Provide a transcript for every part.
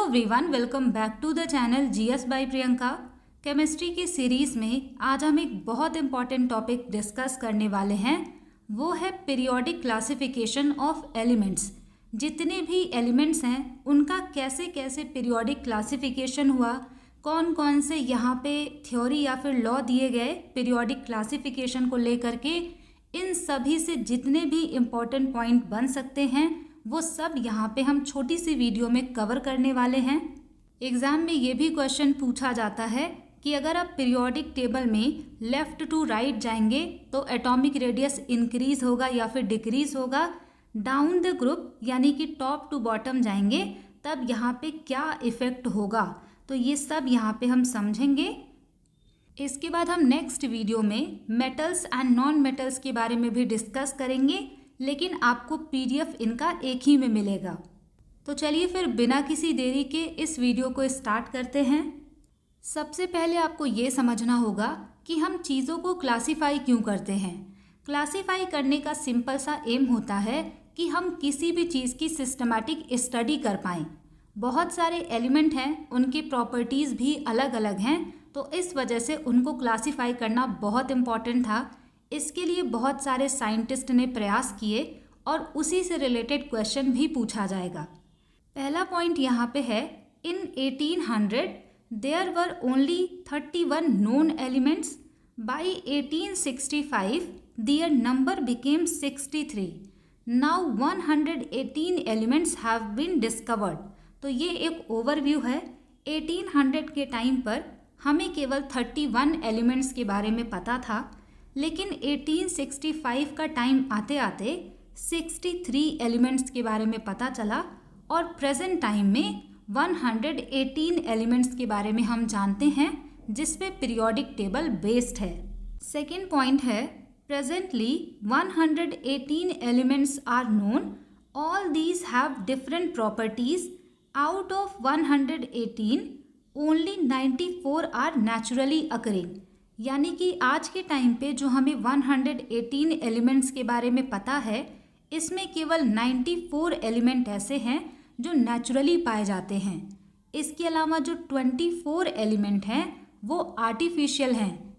Everyone, welcome back to the channel GS by Priyanka. Chemistry की series में आज हम एक बहुत इंपॉर्टेंट टॉपिक डिस्कस करने वाले हैं। वो है पीरियोडिक क्लासिफिकेशन ऑफ एलिमेंट्स। जितने भी एलिमेंट्स हैं उनका कैसे कैसे पीरियोडिक क्लासिफिकेशन हुआ, कौन कौन से यहाँ पे थ्योरी या फिर लॉ दिए गए पीरियोडिक क्लासिफिकेशन को लेकर के, इन सभी से जितने भी इम्पॉर्टेंट पॉइंट बन सकते हैं वो सब यहाँ पे हम छोटी सी वीडियो में कवर करने वाले हैं। एग्ज़ाम में ये भी क्वेश्चन पूछा जाता है कि अगर आप पीरियोडिक टेबल में लेफ़्ट टू राइट जाएंगे तो एटॉमिक रेडियस इंक्रीज होगा या फिर डिक्रीज होगा, डाउन द ग्रुप यानी कि टॉप टू बॉटम जाएंगे तब यहाँ पे क्या इफ़ेक्ट होगा, तो ये सब यहाँ पे हम समझेंगे। इसके बाद हम नेक्स्ट वीडियो में मेटल्स एंड नॉन मेटल्स के बारे में भी डिस्कस करेंगे, लेकिन आपको पीडीएफ इनका एक ही में मिलेगा। तो चलिए फिर बिना किसी देरी के इस वीडियो को स्टार्ट करते हैं। सबसे पहले आपको ये समझना होगा कि हम चीज़ों को क्लासीफाई क्यों करते हैं। क्लासीफाई करने का सिंपल सा एम होता है कि हम किसी भी चीज़ की सिस्टमैटिक स्टडी कर पाएँ। बहुत सारे एलिमेंट हैं, उनकी प्रॉपर्टीज़ भी अलग अलग हैं, तो इस वजह से उनको क्लासीफाई करना बहुत इम्पॉर्टेंट था। इसके लिए बहुत सारे साइंटिस्ट ने प्रयास किए और उसी से रिलेटेड क्वेश्चन भी पूछा जाएगा। पहला पॉइंट यहाँ पे है, in 1800 there were only 31 known elements, by 1865 their number became 63, now 118 elements have been discovered. तो ये एक ओवरव्यू है। 1800 के टाइम पर हमें केवल 31 एलिमेंट्स के बारे में पता था, लेकिन 1865 का टाइम आते आते 63 एलिमेंट्स के बारे में पता चला और प्रेजेंट टाइम में 118 एलिमेंट्स के बारे में हम जानते हैं, जिस पे पीरियोडिक टेबल बेस्ड है। सेकेंड पॉइंट है, presently 118 elements are known, all these have different properties, out of 118 only 94 are naturally occurring. यानी कि आज के टाइम पे जो हमें 118 एलिमेंट्स के बारे में पता है, इसमें केवल 94 एलिमेंट ऐसे हैं जो नेचुरली पाए जाते हैं। इसके अलावा जो 24 एलिमेंट हैं वो आर्टिफिशियल हैं।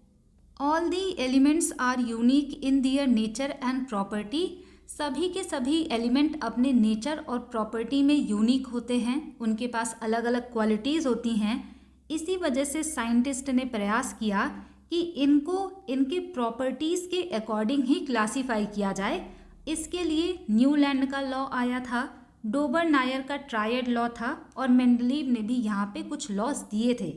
All the elements are unique in their nature and property. सभी के सभी एलिमेंट अपने नेचर और प्रॉपर्टी में यूनिक होते हैं, उनके पास अलग अलग क्वालिटीज़ होती हैं। इसी वजह से साइंटिस्ट ने प्रयास किया कि इनको इनके प्रॉपर्टीज़ के अकॉर्डिंग ही क्लासीफाई किया जाए। इसके लिए न्यूलैंड का लॉ आया था, डोबर नायर का ट्रायड लॉ था और मेंडलीव ने भी यहाँ पे कुछ लॉस दिए थे।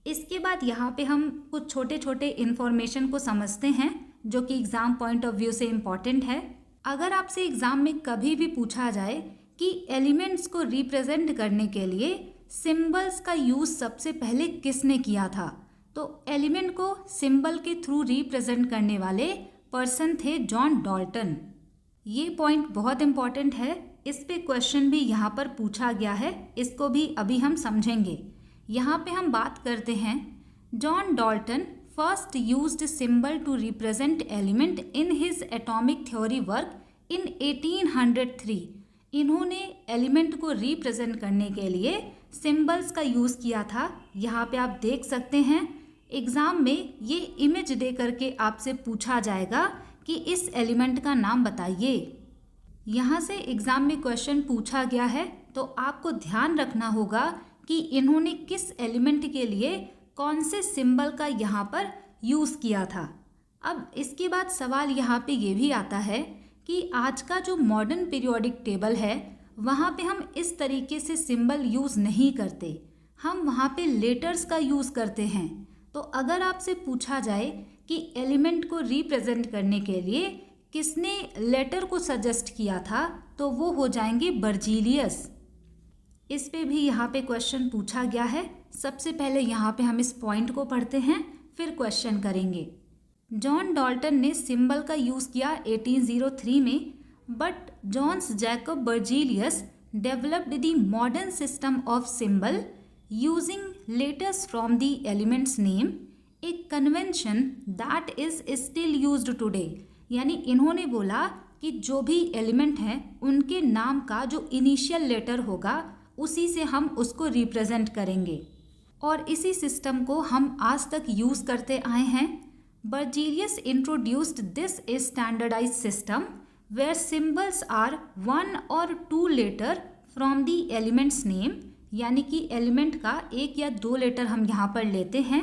इसके बाद यहाँ पे हम कुछ छोटे छोटे इन्फॉर्मेशन को समझते हैं जो कि एग्ज़ाम पॉइंट ऑफ व्यू से इम्पॉर्टेंट है। अगर आपसे एग्ज़ाम में कभी भी पूछा जाए कि एलिमेंट्स को रिप्रेजेंट करने के लिए सिंबल्स का यूज़ सबसे पहले किसने किया था, तो एलिमेंट को सिंबल के थ्रू रिप्रेजेंट करने वाले पर्सन थे जॉन डाल्टन। ये पॉइंट बहुत इंपॉर्टेंट है, इस पे क्वेश्चन भी यहाँ पर पूछा गया है, इसको भी अभी हम समझेंगे। यहाँ पे हम बात करते हैं, John Dalton first used symbol to represent element in his atomic theory work in 1803। इन्होंने एलिमेंट को रिप्रेजेंट करने के लिए सिंबल्स का यूज़ किया था। यहाँ पे आप देख सकते हैं, एग्ज़ाम में ये इमेज दे करके आपसे पूछा जाएगा कि इस एलिमेंट का नाम बताइए। यहाँ से एग्ज़ाम में क्वेश्चन पूछा गया है, तो आपको ध्यान रखना होगा कि इन्होंने किस एलिमेंट के लिए कौन से सिंबल का यहाँ पर यूज़ किया था। अब इसके बाद सवाल यहाँ पे ये भी आता है कि आज का जो मॉडर्न पीरियोडिक टेबल है वहाँ पे हम इस तरीके से सिंबल यूज़ नहीं करते, हम वहाँ पे लेटर्स का यूज़ करते हैं। तो अगर आपसे पूछा जाए कि एलिमेंट को रिप्रेजेंट करने के लिए किसने लेटर को सजेस्ट किया था, तो वो हो जाएंगे बर्जीलियस। इस पे भी यहाँ पे क्वेश्चन पूछा गया है। सबसे पहले यहाँ पे हम इस पॉइंट को पढ़ते हैं, फिर क्वेश्चन करेंगे। जॉन डाल्टन ने सिंबल का यूज़ किया 1803 में, but Jons Jacob Berzelius developed the modern system of symbol using letters from the elements name, a convention that is still used today. यानी इन्होंने बोला कि जो भी एलिमेंट हैं उनके नाम का जो इनिशियल लेटर होगा उसी से हम उसको रिप्रेजेंट करेंगे और इसी सिस्टम को हम आज तक यूज़ करते आए हैं। Berzelius introduced this standardised system where symbols are 1 और 2 letter from the elements name, यानी कि एलिमेंट का 1 या 2 लेटर हम यहाँ पर लेते हैं।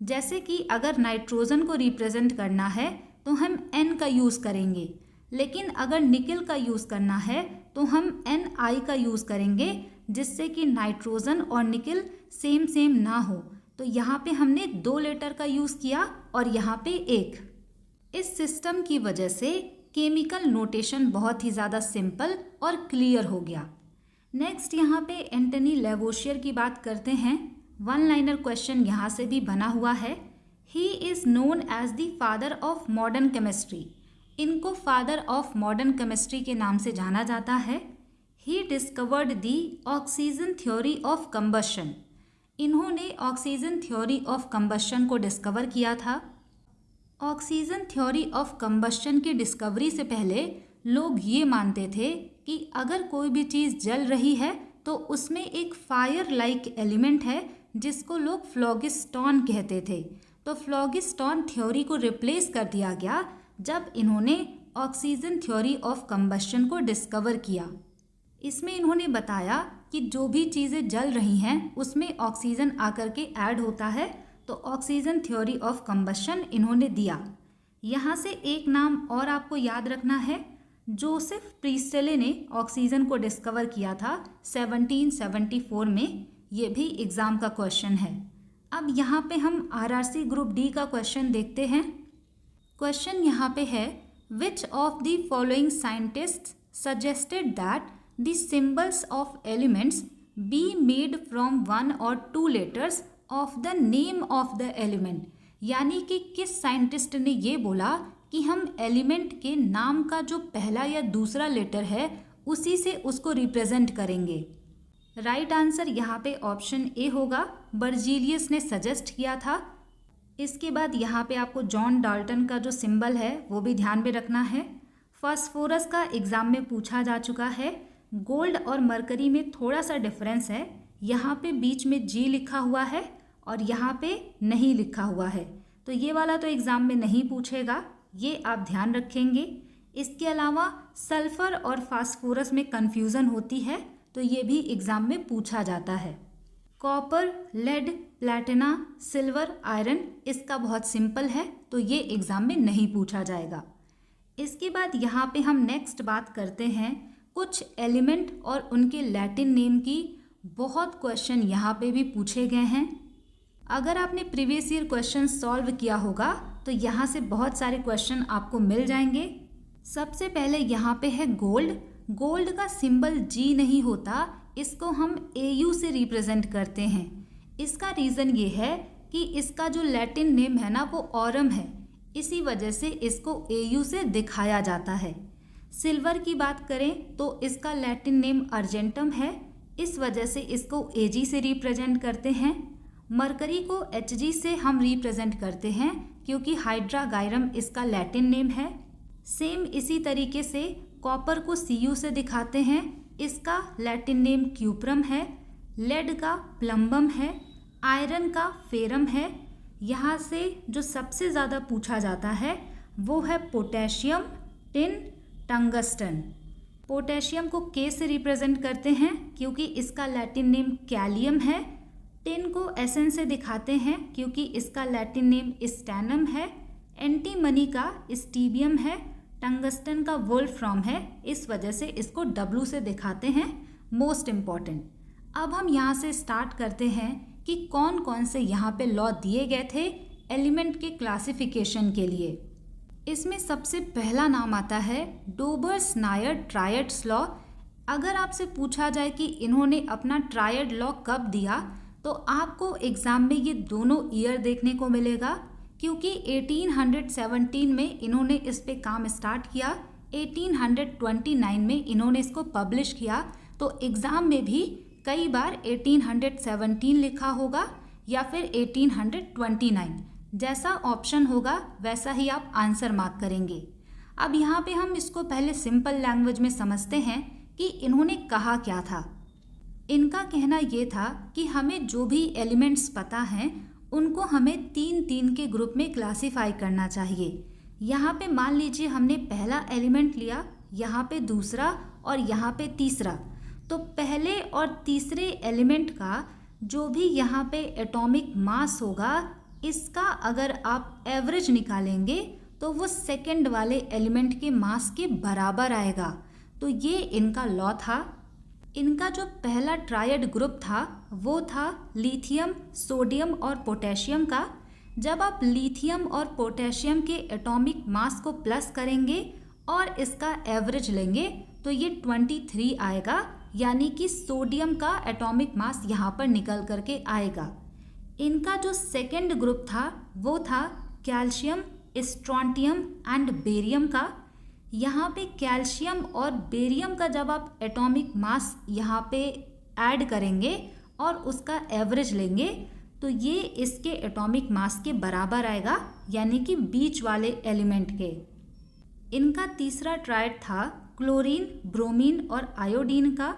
जैसे कि अगर नाइट्रोजन को रिप्रेजेंट करना है तो हम N का यूज़ करेंगे, लेकिन अगर निकल का यूज़ करना है तो हम Ni का यूज़ करेंगे, जिससे कि नाइट्रोजन और निकल सेम ना हो। तो यहाँ पे हमने 2 लेटर का यूज़ किया और यहाँ पे 1। इस सिस्टम की वजह से केमिकल नोटेशन बहुत ही ज़्यादा सिंपल और क्लियर हो गया। नेक्स्ट यहाँ पे एंटनी लेवोशियर की बात करते हैं। 1 लाइनर क्वेश्चन यहाँ से भी बना हुआ है। He is known as the father of modern chemistry. इनको फादर ऑफ मॉडर्न केमिस्ट्री के नाम से जाना जाता है। He discovered the oxygen theory of combustion. इन्होंने ऑक्सीजन थ्योरी ऑफ कंबशन को डिस्कवर किया था। ऑक्सीजन थ्योरी ऑफ कंबशन की डिस्कवरी से पहले लोग ये मानते थे कि अगर कोई भी चीज़ जल रही है तो उसमें एक फायर लाइक एलिमेंट है जिसको लोग फ्लॉगिस्टॉन कहते थे। तो फ्लॉगिस्टॉन थ्योरी को रिप्लेस कर दिया गया जब इन्होंने ऑक्सीजन थ्योरी ऑफ कंबशन को डिस्कवर किया। इसमें इन्होंने बताया कि जो भी चीज़ें जल रही हैं उसमें ऑक्सीजन आकर के ऐड होता है, तो ऑक्सीजन थ्योरी ऑफ कंबशन इन्होंने दिया। यहाँ से एक नाम और आपको याद रखना है, जोसेफ प्रीस्टले ने ऑक्सीजन को डिस्कवर किया था 1774 में। ये भी एग्ज़ाम का क्वेश्चन है। अब यहाँ पे हम आरआरसी ग्रुप डी का क्वेश्चन देखते हैं। क्वेश्चन यहाँ पे है, which of the following scientists suggested that the symbols of elements be made from 1 और 2 letters of the name of the element. यानी कि किस साइंटिस्ट ने ये बोला कि हम एलिमेंट के नाम का जो पहला या दूसरा लेटर है उसी से उसको रिप्रेजेंट करेंगे। राइट आंसर यहाँ पे ऑप्शन ए होगा, बर्जीलियस ने सजेस्ट किया था। इसके बाद यहाँ पे आपको जॉन डाल्टन का जो सिंबल है वो भी ध्यान में रखना है। फास्फोरस का एग्ज़ाम में पूछा जा चुका है। गोल्ड और मरकरी में थोड़ा सा डिफरेंस है, यहाँ पे बीच में G लिखा हुआ है और यहाँ पे नहीं लिखा हुआ है, तो ये वाला तो एग्ज़ाम में नहीं पूछेगा, ये आप ध्यान रखेंगे। इसके अलावा सल्फ़र और फास्फोरस में कन्फ्यूज़न होती है, तो ये भी एग्ज़ाम में पूछा जाता है। Copper, lead, platina, silver, iron, इसका बहुत सिंपल है, तो ये एग्ज़ाम में नहीं पूछा जाएगा। इसके बाद यहाँ पे हम नेक्स्ट बात करते हैं कुछ एलिमेंट और उनके लैटिन नेम की। बहुत क्वेश्चन यहाँ पे भी पूछे गए हैं। अगर आपने प्रीवियस ईयर क्वेश्चन सॉल्व किया होगा तो यहाँ से बहुत सारे क्वेश्चन आपको मिल जाएंगे। सबसे पहले यहाँ पे है गोल्ड। गोल्ड का सिंबल G नहीं होता, इसको हम AU से रिप्रेजेंट करते हैं। इसका रीज़न ये है कि इसका जो लैटिन नेम है ना वो ऑरम है, इसी वजह से इसको AU से दिखाया जाता है। सिल्वर की बात करें तो इसका लैटिन नेम अर्जेंटम है, इस वजह से इसको AG से रिप्रेजेंट करते हैं। मरकरी को HG से हम रिप्रेजेंट करते हैं क्योंकि हाइड्रागायरम इसका लैटिन नेम है। सेम इसी तरीके से कॉपर को Cu से दिखाते हैं, इसका लैटिन नेम क्यूप्रम है। लेड का प्लम्बम है। आयरन का फेरम है। यहाँ से जो सबसे ज़्यादा पूछा जाता है वो है पोटेशियम, टिन, टंगस्टन। पोटेशियम को K से रिप्रेजेंट करते हैं क्योंकि इसका लैटिन नेम कैलियम है। टिन को Sn से दिखाते हैं क्योंकि इसका लैटिन नेम स्टैनम है। एंटीमनी का स्टीबियम है। टंगस्टन का वोल्फ्राम है, इस वजह से इसको W से दिखाते हैं। Most important. अब हम यहाँ से स्टार्ट करते हैं कि कौन कौन से यहाँ पे लॉ दिए गए थे एलिमेंट के क्लासिफिकेशन के लिए। इसमें सबसे पहला नाम आता है डोबर्स-नायर ट्रायड्स लॉ। अगर आपसे पूछा जाए कि इन्होंने अपना ट्रायड लॉ कब दिया तो आपको एग्ज़ाम में ये दोनों ईयर देखने को मिलेगा, क्योंकि 1817 में इन्होंने इस पे काम स्टार्ट किया, 1829 में इन्होंने इसको पब्लिश किया। तो एग्ज़ाम में भी कई बार 1817 लिखा होगा या फिर 1829, जैसा ऑप्शन होगा वैसा ही आप आंसर मार्क करेंगे। अब यहाँ पे हम इसको पहले सिंपल लैंग्वेज में समझते हैं कि इन्होंने कहा क्या था। इनका कहना ये था कि हमें जो भी एलिमेंट्स पता हैं उनको हमें 3-3 के ग्रुप में क्लासिफाई करना चाहिए। यहाँ पे मान लीजिए हमने पहला एलिमेंट लिया, यहाँ पे दूसरा और यहाँ पे तीसरा। तो पहले और तीसरे एलिमेंट का जो भी यहाँ पे एटॉमिक मास होगा, इसका अगर आप एवरेज निकालेंगे तो वो सेकंड वाले एलिमेंट के मास के बराबर आएगा। तो ये इनका लॉ था। इनका जो पहला ट्रायड ग्रुप था वो था लिथियम, सोडियम और पोटेशियम का। जब आप लिथियम और पोटेशियम के एटॉमिक मास को प्लस करेंगे और इसका एवरेज लेंगे तो ये 23 आएगा, यानी कि सोडियम का एटॉमिक मास यहाँ पर निकल करके आएगा। इनका जो सेकंड ग्रुप था वो था कैल्शियम, स्ट्रोंटियम एंड बेरियम का। यहाँ पे कैल्शियम और बेरियम का जब आप एटॉमिक मास यहाँ पे ऐड करेंगे और उसका एवरेज लेंगे तो ये इसके एटॉमिक मास के बराबर आएगा, यानी कि बीच वाले एलिमेंट के। इनका तीसरा ट्रायड था क्लोरीन, ब्रोमीन और आयोडीन का।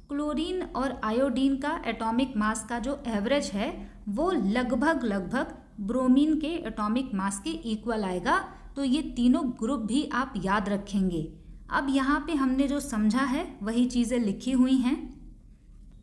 क्लोरीन और आयोडीन का एटॉमिक मास का जो एवरेज है वो लगभग ब्रोमीन के एटॉमिक मास के इक्वल आएगा। तो ये तीनों ग्रुप भी आप याद रखेंगे। अब यहाँ पे हमने जो समझा है वही चीज़ें लिखी हुई हैं।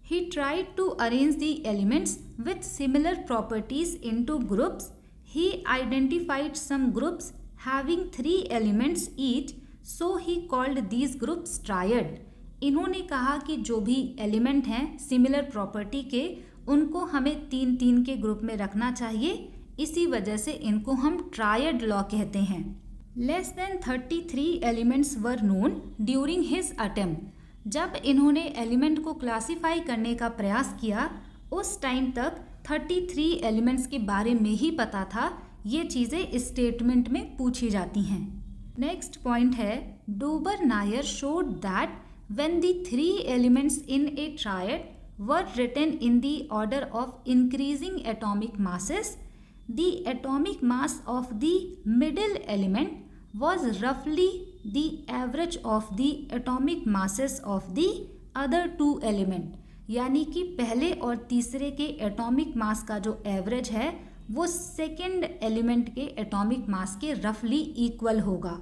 He tried to arrange the elements with similar properties into groups. He identified some groups having 3 elements each, so he called these groups triad. इन्होंने कहा कि जो भी एलिमेंट हैं सिमिलर प्रॉपर्टी के, उनको हमें 3-3 के ग्रुप में रखना चाहिए, इसी वजह से इनको हम ट्रायड लॉ कहते हैं। Less than 33 elements were known during his attempt. जब इन्होंने एलिमेंट को क्लासिफाई करने का प्रयास किया उस टाइम तक 33 एलिमेंट्स के बारे में ही पता था। ये चीज़ें स्टेटमेंट में पूछी जाती हैं। नेक्स्ट पॉइंट है, Dobereiner showed that when the 3 elements in a triad were written in the order of increasing atomic masses, the atomic mass of the middle element was roughly the average of the atomic masses of the other 2 element। यानी कि पहले और तीसरे के atomic mass का जो average है वो सेकेंड एलिमेंट के एटॉमिक मास के रफली इक्वल होगा।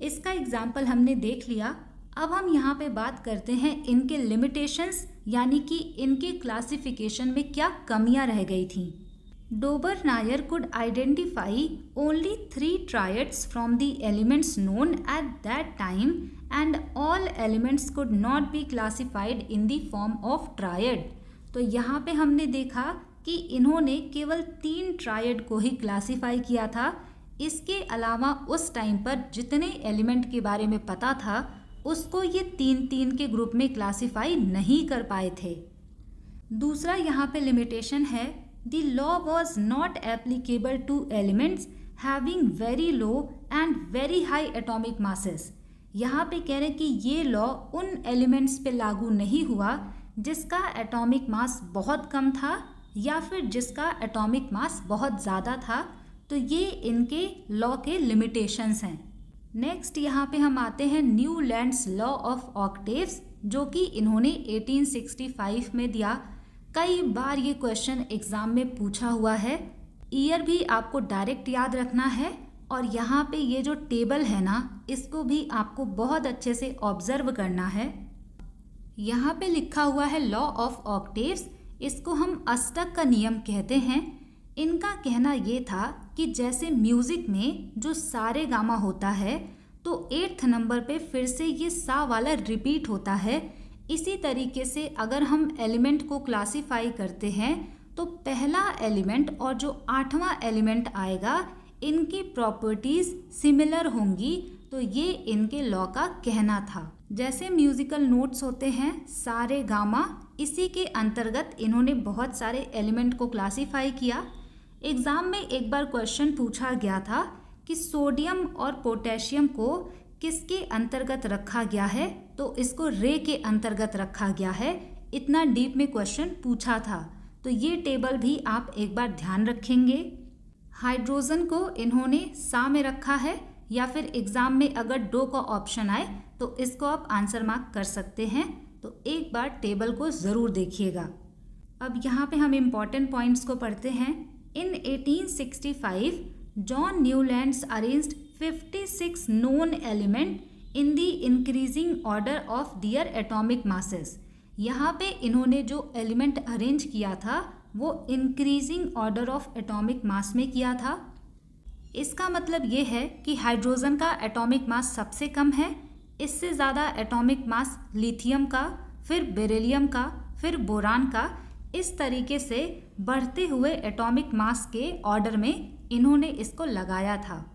इसका एग्जाम्पल हमने देख लिया। अब हम यहाँ पे बात करते हैं इनके लिमिटेशंस, यानी कि इनके क्लासिफिकेशन में क्या कमियाँ रह गई थी। Dober Nair could identify only 3 triads from the elements known at that time, and all elements could not be classified in the form of triad। तो यहाँ पे हमने देखा कि इन्होंने केवल 3 ट्रायड को ही क्लासिफाई किया था। इसके अलावा उस टाइम पर जितने एलिमेंट के बारे में पता था उसको ये 3-3 के ग्रुप में क्लासिफाई नहीं कर पाए थे। दूसरा यहाँ पे लिमिटेशन है, The law was not applicable to elements having very low and very high atomic masses। यहाँ पे कह रहे हैं कि ये लॉ उन एलिमेंट्स पे लागू नहीं हुआ जिसका एटॉमिक मास बहुत कम था या फिर जिसका एटॉमिक मास बहुत ज़्यादा था। तो ये इनके लॉ के लिमिटेशंस हैं। नेक्स्ट यहाँ पे हम आते हैं न्यूलैंड्स लॉ ऑफ ऑक्टेव्स, जो कि इन्होंने 1865 में दिया। कई बार ये क्वेश्चन एग्ज़ाम में पूछा हुआ है। ईयर भी आपको डायरेक्ट याद रखना है और यहाँ पे ये जो टेबल है ना, इसको भी आपको बहुत अच्छे से ऑब्जर्व करना है। यहाँ पे लिखा हुआ है लॉ ऑफ ऑक्टेव्स। इसको हम अष्टक का नियम कहते हैं। इनका कहना ये था कि जैसे म्यूज़िक में जो सारे गामा होता है तो 8th नंबर पे फिर से ये सा वाला रिपीट होता है। इसी तरीके से अगर हम एलिमेंट को क्लासिफाई करते हैं तो पहला एलिमेंट और जो 8वां एलिमेंट आएगा इनकी प्रॉपर्टीज़ सिमिलर होंगी। तो ये इनके लॉ का कहना था। जैसे म्यूज़िकल नोट्स होते हैं सारे गामा, इसी के अंतर्गत इन्होंने बहुत सारे एलिमेंट को क्लासिफाई किया। एग्ज़ाम में एक बार क्वेश्चन पूछा गया था कि सोडियम और पोटेशियम को किसके अंतर्गत रखा गया है, तो इसको रे के अंतर्गत रखा गया है। इतना डीप में क्वेश्चन पूछा था। तो ये टेबल भी आप एक बार ध्यान रखेंगे। हाइड्रोजन को इन्होंने सा में रखा है, या फिर एग्ज़ाम में अगर डो का ऑप्शन आए तो इसको आप आंसर मार्क कर सकते हैं। तो एक बार टेबल को ज़रूर देखिएगा। अब यहाँ पे हम इम्पॉर्टेंट पॉइंट्स को पढ़ते हैं। In 1865 John Newlands arranged 56 known element in the increasing order of their atomic masses. यहाँ पे इन्होंने जो एलिमेंट अरेंज किया था वो increasing order of atomic mass में किया था। इसका मतलब ये है कि हाइड्रोजन का एटॉमिक मास सबसे कम है, इससे ज़्यादा एटॉमिक मास लिथियम का, फिर बेरिलियम का, फिर बोरान का। इस तरीके से बढ़ते हुए एटॉमिक मास के ऑर्डर में इन्होंने इसको लगाया था।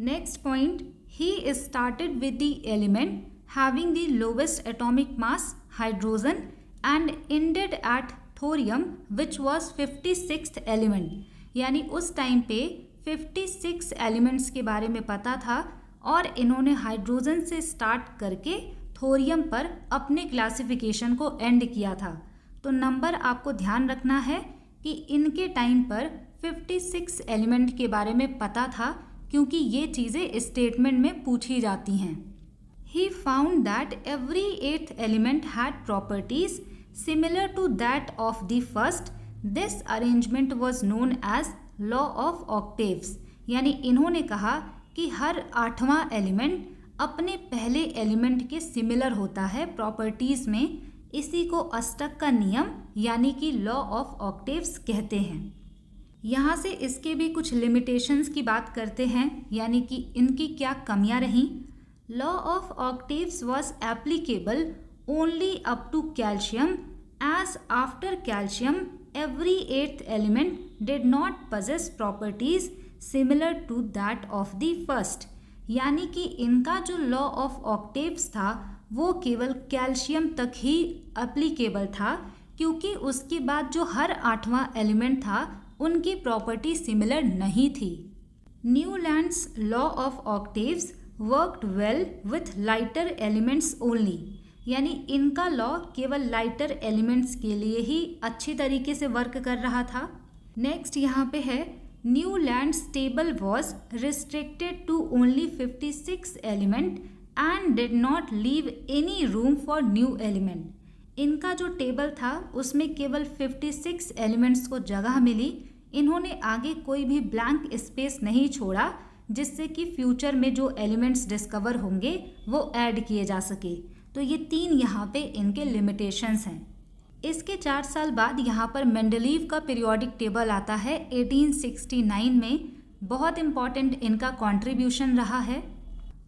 Next point, he started with the element having the lowest atomic mass hydrogen and ended at thorium which was 56th element. यानी उस टाइम पे 56 एलिमेंट्स के बारे में पता था और इन्होंने हाइड्रोजन से स्टार्ट करके थोरियम पर अपने क्लासिफिकेशन को एंड किया था। तो नंबर आपको ध्यान रखना है कि इनके टाइम पर 56 एलिमेंट के बारे में पता था, क्योंकि ये चीज़ें स्टेटमेंट में पूछी जाती हैं। He found that every eighth element had properties similar to that of the first. This arrangement was known as law of octaves. यानी इन्होंने कहा कि हर 8वां एलिमेंट अपने पहले एलिमेंट के सिमिलर होता है प्रॉपर्टीज में। इसी को अष्टक का नियम यानी कि लॉ ऑफ ऑक्टेव्स कहते हैं। यहाँ से इसके भी कुछ लिमिटेशंस की बात करते हैं, यानी कि इनकी क्या कमियाँ रहीं। Law of octaves was applicable only up to calcium, as after calcium every eighth element did not possess properties similar to that of the first. यानी कि इनका जो लॉ ऑफ ऑक्टेव्स था वो केवल कैल्शियम तक ही एप्लीकेबल था, क्योंकि उसके बाद जो हर 8वां एलिमेंट था उनकी प्रॉपर्टी सिमिलर नहीं थी। Newlands law of octaves worked well with lighter elements only. यानी इनका लॉ केवल लाइटर एलिमेंट्स के लिए ही अच्छी तरीके से वर्क कर रहा था। नेक्स्ट यहाँ पे है, Newlands table was restricted to only 56 element and did not leave any room for new element. इनका जो टेबल था उसमें केवल 56 एलिमेंट्स को जगह मिली। इन्होंने आगे कोई भी ब्लैंक स्पेस नहीं छोड़ा जिससे कि फ्यूचर में जो एलिमेंट्स डिस्कवर होंगे वो ऐड किए जा सके। तो ये 3 यहाँ पे इनके लिमिटेशंस हैं। इसके 4 साल बाद यहाँ पर मेंडलीव का पीरियोडिक टेबल आता है 1869 में। बहुत इम्पॉर्टेंट इनका कंट्रीब्यूशन रहा है।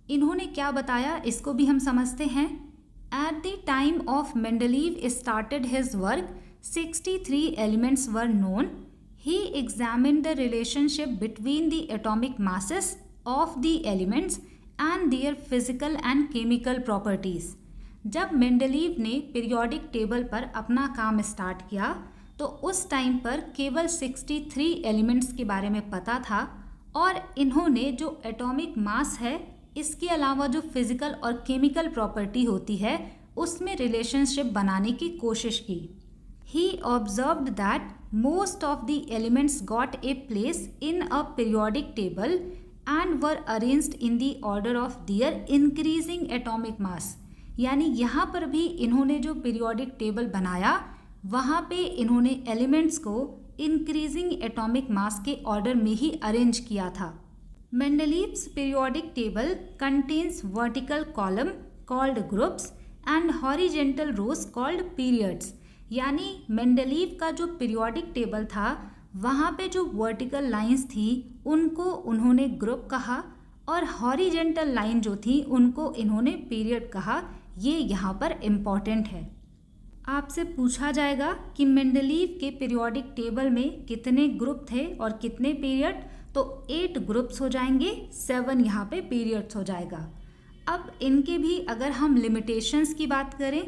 इन्होंने क्या बताया इसको भी हम समझते हैं। At the time of Mendeleev started his work 63 elements were known. He examined the relationship between the atomic masses of the elements and their physical and chemical properties. जब मेंडलीव ने पीरियोडिक टेबल पर अपना काम start किया तो उस time पर केवल 63 एलिमेंट्स के बारे में पता था और इन्होंने जो एटॉमिक मास है इसके अलावा जो फिजिकल और केमिकल प्रॉपर्टी होती है उसमें रिलेशनशिप बनाने की कोशिश की। He observed that most of the elements got a place in a periodic table and were arranged in the order of their increasing atomic mass. यानी यहाँ पर भी इन्होंने जो पीरियोडिक टेबल बनाया वहाँ पे इन्होंने एलिमेंट्स को इंक्रीजिंग एटॉमिक मास के ऑर्डर में ही अरेंज किया था। Mendeleev's periodic table contains vertical column called groups and horizontal rows called periods. यानी मेंडलीव का जो पीरियोडिक टेबल था वहाँ पे जो वर्टिकल लाइंस थी उनको उन्होंने ग्रुप कहा और हॉरिजेंटल लाइन जो थी उनको इन्होंने पीरियड कहा। ये यहाँ पर इम्पॉर्टेंट है। आपसे पूछा जाएगा कि मेंडलीव के पीरियोडिक टेबल में कितने ग्रुप थे और कितने पीरियड, तो 8 ग्रुप्स हो जाएंगे, 7 यहाँ पे पीरियड्स हो जाएगा। अब इनके भी अगर हम लिमिटेशंस की बात करें,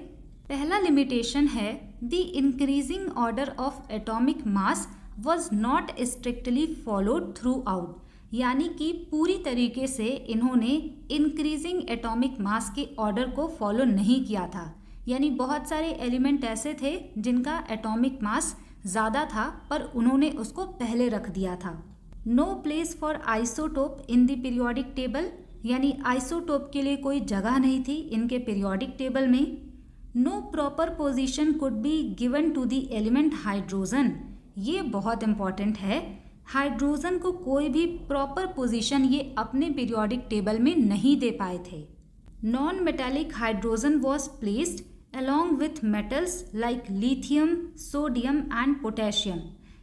पहला लिमिटेशन है the increasing order of atomic mass was not strictly followed through out. यानी कि पूरी तरीके से इन्होंने इंक्रीजिंग एटॉमिक मास के ऑर्डर को फॉलो नहीं किया था। यानी बहुत सारे एलिमेंट ऐसे थे जिनका एटॉमिक मास ज़्यादा था पर उन्होंने उसको पहले रख दिया था। No place for isotope in the periodic table. यानी आइसोटोप के लिए कोई जगह नहीं थी इनके पीरियोडिक टेबल में। No proper position could be given to the element hydrogen. ये बहुत इंपॉर्टेंट है। हाइड्रोजन को कोई भी प्रॉपर पोजीशन ये अपने पीरियोडिक टेबल में नहीं दे पाए थे। Non metallic hydrogen was placed along with metals like lithium, sodium and potassium।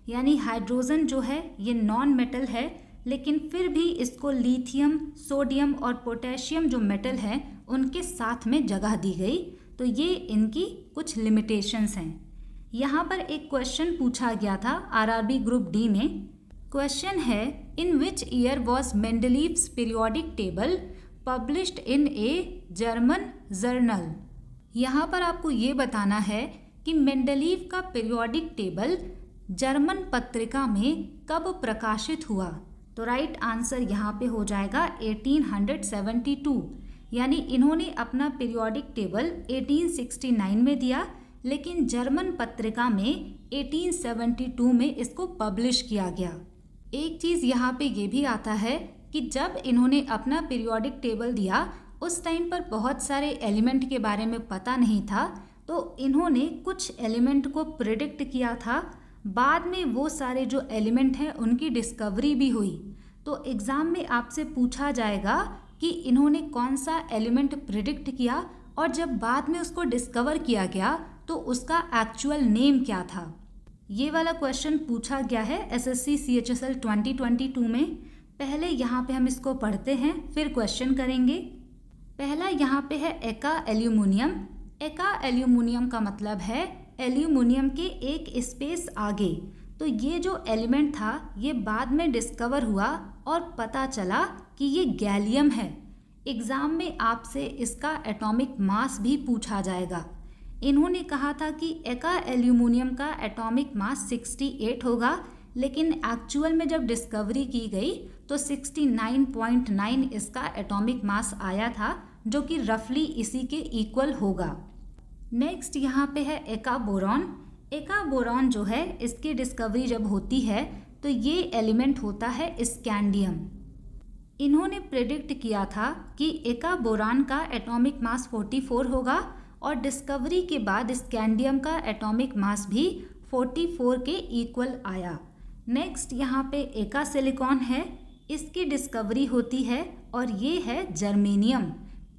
यानी हाइड्रोजन जो है ये नॉन मेटल है, लेकिन फिर भी इसको लिथियम, सोडियम और पोटेशियम जो मेटल है उनके साथ में जगह दी गई। तो ये इनकी कुछ लिमिटेशंस हैं। यहाँ पर एक क्वेश्चन पूछा गया था आरआरबी ग्रुप डी में। क्वेश्चन है, in which year was Mendeleev's periodic table published in a German journal. यहाँ पर आपको ये बताना है कि मेंडलीव का पीरियोडिक टेबल जर्मन पत्रिका में कब प्रकाशित हुआ। तो राइट आंसर यहाँ पे हो जाएगा 1872। यानी इन्होंने अपना पीरियोडिक टेबल 1869 में दिया, लेकिन जर्मन पत्रिका में 1872 में इसको पब्लिश किया गया। एक चीज़ यहाँ पे ये भी आता है कि जब इन्होंने अपना पीरियोडिक टेबल दिया उस टाइम पर बहुत सारे एलिमेंट के बारे में पता नहीं था, तो इन्होंने कुछ एलिमेंट को प्रिडिक्ट किया था। बाद में वो सारे जो एलिमेंट हैं उनकी डिस्कवरी भी हुई। तो एग्ज़ाम में आपसे पूछा जाएगा कि इन्होंने कौन सा एलिमेंट प्रिडिक्ट किया और जब बाद में उसको डिस्कवर किया गया तो उसका एक्चुअल नेम क्या था। ये वाला क्वेश्चन पूछा गया है एसएससी CHSL 2022 में। पहले यहाँ पे हम इसको पढ़ते हैं, फिर क्वेश्चन करेंगे। पहला यहाँ पे है एका एल्यूमिनियम। एका एल्यूमिनियम का मतलब है एल्यूमिनियम के एक स्पेस आगे। तो ये जो एलिमेंट था ये बाद में डिस्कवर हुआ और पता चला कि ये गैलियम है। एग्ज़ाम में आपसे इसका एटॉमिक मास भी पूछा जाएगा। इन्होंने कहा था कि एका एल्यूमिनियम का एटॉमिक मास 68 होगा, लेकिन एक्चुअल में जब डिस्कवरी की गई तो 69.9 इसका एटॉमिक मास आया था, जो कि रफली इसी के इक्वल होगा। नेक्स्ट यहाँ पे है एका बोरॉन। एका बोरॉन जो है इसकी डिस्कवरी जब होती है तो ये एलिमेंट होता है स्कैंडियम। इन्होंने प्रेडिक्ट किया था कि एका बोरॉन का एटॉमिक मास 44 होगा और डिस्कवरी के बाद स्कैंडियम का एटॉमिक मास भी 44 के इक्वल आया। नेक्स्ट यहाँ पे एका सिलिकॉन है, इसकी डिस्कवरी होती है और ये है जर्मेनियम।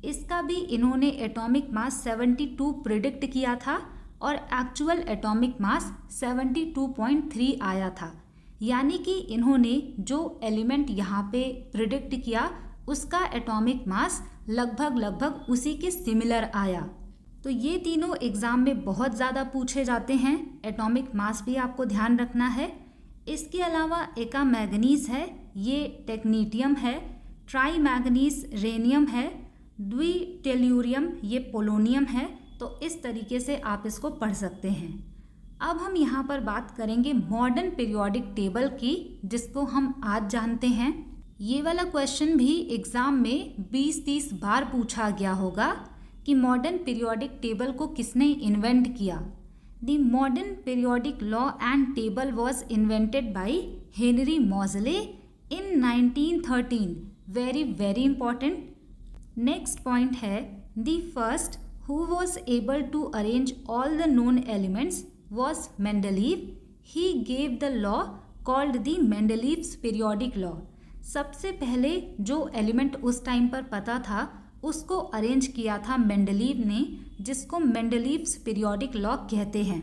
इसका भी इन्होंने एटॉमिक मास 72 प्रिडिक्ट किया था और एक्चुअल एटॉमिक मास 72.3 आया था। यानी कि इन्होंने जो एलिमेंट यहाँ पे प्रिडिक्ट किया उसका एटॉमिक मास लगभग उसी के सिमिलर आया। तो ये तीनों एग्ज़ाम में बहुत ज़्यादा पूछे जाते हैं। एटॉमिक मास भी आपको ध्यान रखना है। इसके अलावा एका मैग्नीज है, ये टेक्नीटियम है। ट्राई मैग्नीज रेनियम है। द्विटेल्यूरियम ये पोलोनियम है। तो इस तरीके से आप इसको पढ़ सकते हैं। अब हम यहाँ पर बात करेंगे मॉडर्न पीरियोडिक टेबल की, जिसको हम आज जानते हैं। ये वाला क्वेश्चन भी एग्ज़ाम में 20-30 बार पूछा गया होगा कि मॉडर्न पीरियोडिक टेबल को किसने इन्वेंट किया। The modern periodic law and table was invented by Henry Moseley in 1913। Very important. Next point है, the first who was able to arrange all the known elements was Mendeleev. He gave the law called the Mendeleev's periodic law. सबसे पहले जो element उस time पर पता था उसको arrange किया था मेंडलीव ने, जिसको मेंडलीव्स पीरियोडिक लॉ कहते हैं।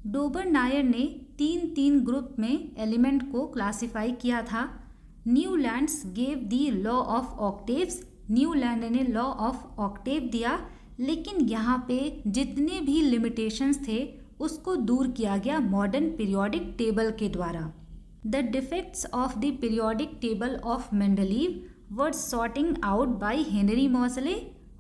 डोबर नायर ने 3 ग्रुप में एलिमेंट को क्लासिफाई किया था। Newlands gave the law of octaves. Newland ने लॉ ऑफ ऑक्टेव दिया, लेकिन यहाँ पे जितने भी लिमिटेशंस थे उसको दूर किया गया मॉडर्न पीरियोडिक टेबल के द्वारा। The defects of the periodic table of Mendeleev were sorting out by Henry Moseley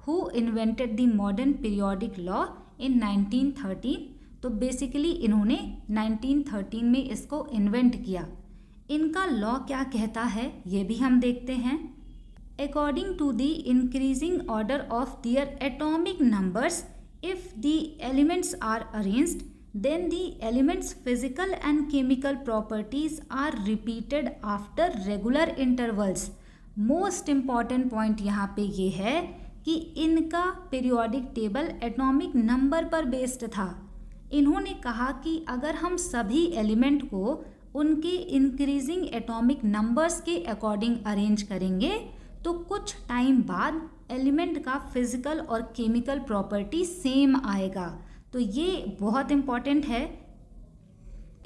who invented the modern periodic law in 1913। तो बेसिकली इन्होंने 1913 में इसको इन्वेंट किया। इनका लॉ क्या कहता है ये भी हम देखते हैं। According to the increasing order of their atomic numbers, if the elements are arranged, then the elements' physical and chemical properties are repeated after regular intervals. Most important point यहाँ पे ये है कि इनका पीरियोडिक टेबल एटॉमिक नंबर पर based था। इन्होंने कहा कि अगर हम सभी एलिमेंट को उनके इंक्रीजिंग एटॉमिक नंबर्स के अकॉर्डिंग अरेंज करेंगे तो कुछ टाइम बाद एलिमेंट का फिजिकल और केमिकल प्रॉपर्टी सेम आएगा। तो ये बहुत इम्पॉर्टेंट है।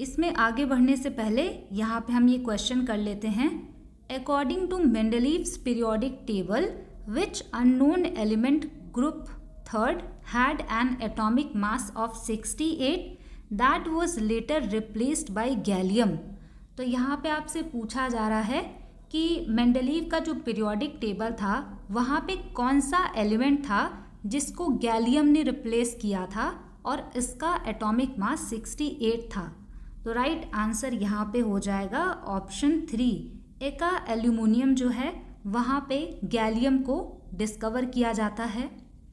इसमें आगे बढ़ने से पहले यहाँ पे हम ये क्वेश्चन कर लेते हैं। According to Mendeleev's periodic table which unknown element group third had an atomic mass of 68 that was later replaced by gallium। तो यहाँ पे आपसे पूछा जा रहा है कि मेंडलीव का जो पीरियोडिक टेबल था वहाँ पे कौन सा एलिमेंट था जिसको गैलियम ने रिप्लेस किया था और इसका एटॉमिक मास 68 था। तो राइट आंसर यहाँ पे हो जाएगा ऑप्शन 3। एका एल्यूमिनियम जो है वहाँ पे गैलियम को डिस्कवर किया जाता है।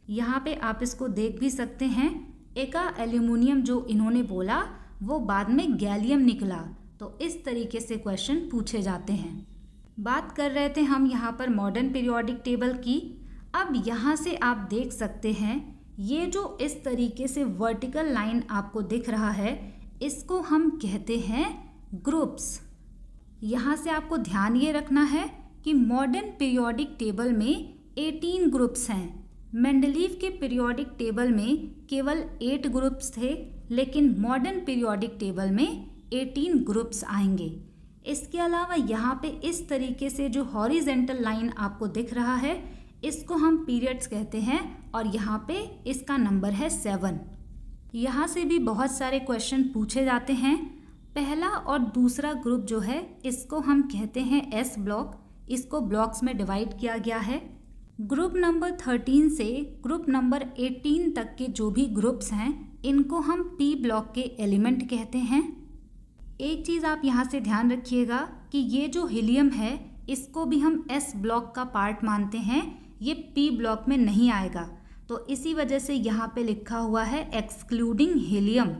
यहाँ पे आप इसको देख भी सकते हैं। एका एल्यूमिनियम जो इन्होंने बोला वो बाद में गैलियम निकला। तो इस तरीके से क्वेश्चन पूछे जाते हैं। बात कर रहे थे हम यहाँ पर मॉडर्न पीरियोडिक टेबल की। अब यहाँ से आप देख सकते हैं ये जो इस तरीके से वर्टिकल लाइन आपको दिख रहा है इसको हम कहते हैं ग्रुप्स। यहाँ से आपको ध्यान ये रखना है कि मॉडर्न पीरियोडिक टेबल में 18 ग्रुप्स हैं। मेंडलीव के पीरियोडिक टेबल में केवल 8 ग्रुप्स थे, लेकिन मॉडर्न पीरियोडिक टेबल में 18 ग्रुप्स आएंगे। इसके अलावा यहाँ पे इस तरीके से जो हॉरिजेंटल लाइन आपको दिख रहा है इसको हम पीरियड्स कहते हैं और यहाँ पे इसका नंबर है 7। यहाँ से भी बहुत सारे क्वेश्चन पूछे जाते हैं। पहला और दूसरा ग्रुप जो है इसको हम कहते हैं एस ब्लॉक। इसको ब्लॉक्स में डिवाइड किया गया है। ग्रुप नंबर 13 से ग्रुप नंबर 18 तक के जो भी ग्रुप्स हैं इनको हम पी ब्लॉक के एलिमेंट कहते हैं। एक चीज़ आप यहाँ से ध्यान रखिएगा कि ये जो हीलियम है इसको भी हम एस ब्लॉक का पार्ट मानते हैं, ये पी ब्लॉक में नहीं आएगा। तो इसी वजह से यहाँ पे लिखा हुआ है एक्सक्लूडिंग हीलियम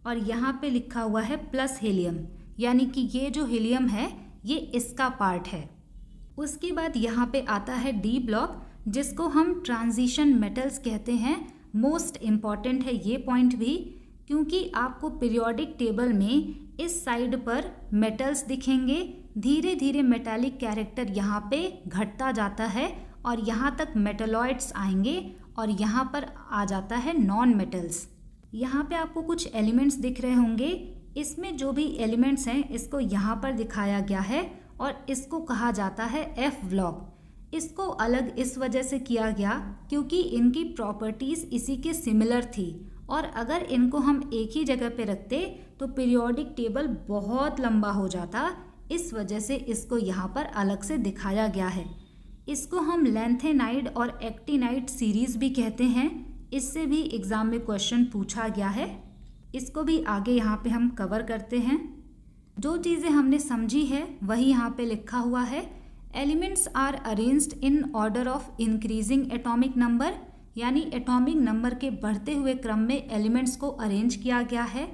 और यहाँ पे लिखा हुआ है प्लस हीलियम, यानी कि ये जो हीलियम है ये इसका पार्ट है। उसके बाद यहाँ पे आता है डी ब्लॉक जिसको हम ट्रांजिशन मेटल्स कहते हैं। मोस्ट इम्पॉर्टेंट है ये पॉइंट भी, क्योंकि आपको पीरियोडिक टेबल में इस साइड पर मेटल्स दिखेंगे। धीरे धीरे मेटालिक कैरेक्टर यहाँ पे घटता जाता है और यहाँ तक मेटलॉइड्स आएंगे और यहाँ पर आ जाता है नॉन मेटल्स। यहाँ पे आपको कुछ एलिमेंट्स दिख रहे होंगे। इसमें जो भी एलिमेंट्स हैं इसको यहाँ पर दिखाया गया है और इसको कहा जाता है एफ ब्लॉक। इसको अलग इस वजह से किया गया क्योंकि इनकी प्रॉपर्टीज़ इसी के सिमिलर थी और अगर इनको हम एक ही जगह पे रखते तो पीरियोडिक टेबल बहुत लंबा हो जाता। इस वजह से इसको यहाँ पर अलग से दिखाया गया है। इसको हम लैंथेनाइड और एक्टिनाइड सीरीज़ भी कहते हैं। इससे भी एग्ज़ाम में क्वेश्चन पूछा गया है। इसको भी आगे यहाँ पे हम कवर करते हैं। जो चीज़ें हमने समझी है वही यहाँ पे लिखा हुआ है। Elements are arranged in order of increasing atomic number, यानी एटॉमिक नंबर के बढ़ते हुए क्रम में एलिमेंट्स को अरेंज किया गया है।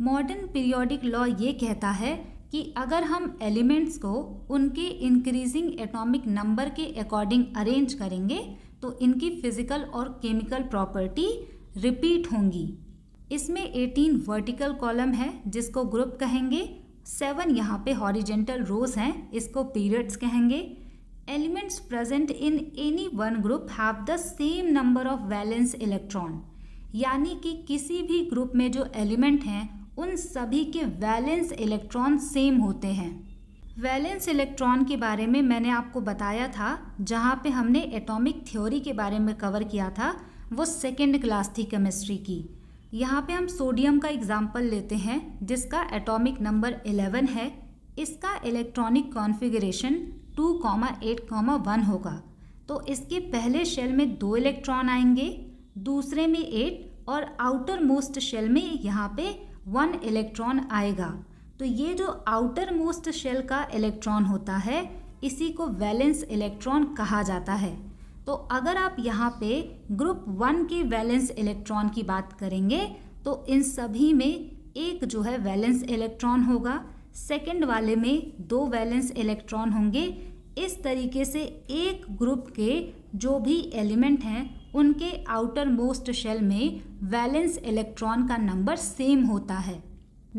मॉडर्न पीरियोडिक लॉ ये कहता है कि अगर हम एलिमेंट्स को उनके इंक्रीजिंग एटॉमिक नंबर के अकॉर्डिंग अरेंज करेंगे तो इनकी फिजिकल और केमिकल प्रॉपर्टी रिपीट होंगी। इसमें 18 वर्टिकल कॉलम है जिसको ग्रुप कहेंगे। 7 यहाँ पे हॉरिजेंटल रोज हैं, इसको पीरियड्स कहेंगे। Elements present in any one group have the same number of valence electron, यानी कि किसी भी ग्रुप में जो एलिमेंट हैं उन सभी के वैलेंस इलेक्ट्रॉन सेम होते हैं। वैलेंस इलेक्ट्रॉन के बारे में मैंने आपको बताया था, जहाँ पे हमने एटॉमिक थ्योरी के बारे में कवर किया था, वो सेकेंड क्लास थी केमिस्ट्री की। यहाँ पे हम सोडियम का एग्जाम्पल लेते हैं जिसका एटॉमिक नंबर 11 है। इसका इलेक्ट्रॉनिक कॉन्फ़िगरेशन 2,8,1 होगा। तो इसके पहले शेल में 2 इलेक्ट्रॉन आएंगे, दूसरे में 8 और आउटर मोस्ट शेल में यहाँ पे 1 इलेक्ट्रॉन आएगा। तो ये जो आउटर मोस्ट शेल का इलेक्ट्रॉन होता है इसी को वैलेंस इलेक्ट्रॉन कहा जाता है। तो अगर आप यहाँ पे ग्रुप 1 के वैलेंस इलेक्ट्रॉन की बात करेंगे तो इन सभी में एक जो है वैलेंस इलेक्ट्रॉन होगा, सेकंड वाले में 2 वैलेंस इलेक्ट्रॉन होंगे। इस तरीके से एक ग्रुप के जो भी एलिमेंट हैं उनके आउटर मोस्ट शेल में वैलेंस इलेक्ट्रॉन का नंबर सेम होता है।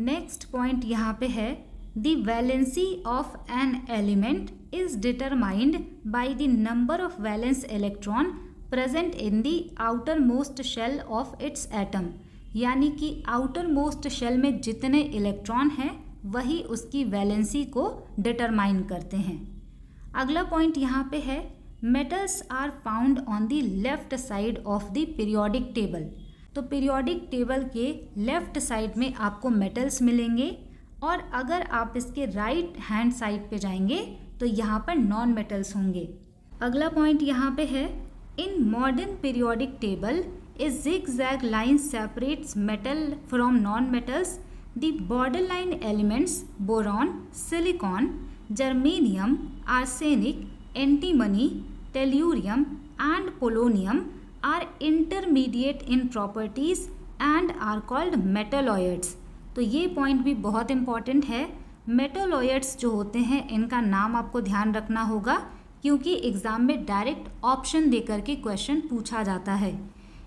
नेक्स्ट पॉइंट यहाँ पे है, the valency of an element is determined by the number of valence electron present in the outer most shell of its atom. यानी कि outer most shell में जितने इलेक्ट्रॉन हैं वही उसकी वैलेंसी को डिटरमाइन करते हैं। अगला पॉइंट यहाँ पे है, metals are found on the left side of the periodic table. तो पीरियोडिक टेबल के लेफ्ट साइड में आपको मेटल्स मिलेंगे और अगर आप इसके राइट हैंड साइड पे जाएंगे तो यहाँ पर नॉन मेटल्स होंगे। अगला पॉइंट यहाँ पे है, in modern periodic table A zigzag line separates metal from non-metals. The borderline elements boron, silicon, germanium, arsenic, antimony, tellurium and polonium are intermediate in properties and are called metalloids. तो ये point भी बहुत important है। मेटालॉयड्स जो होते हैं इनका नाम आपको ध्यान रखना होगा क्योंकि एग्जाम में डायरेक्ट ऑप्शन देकर के क्वेश्चन पूछा जाता है।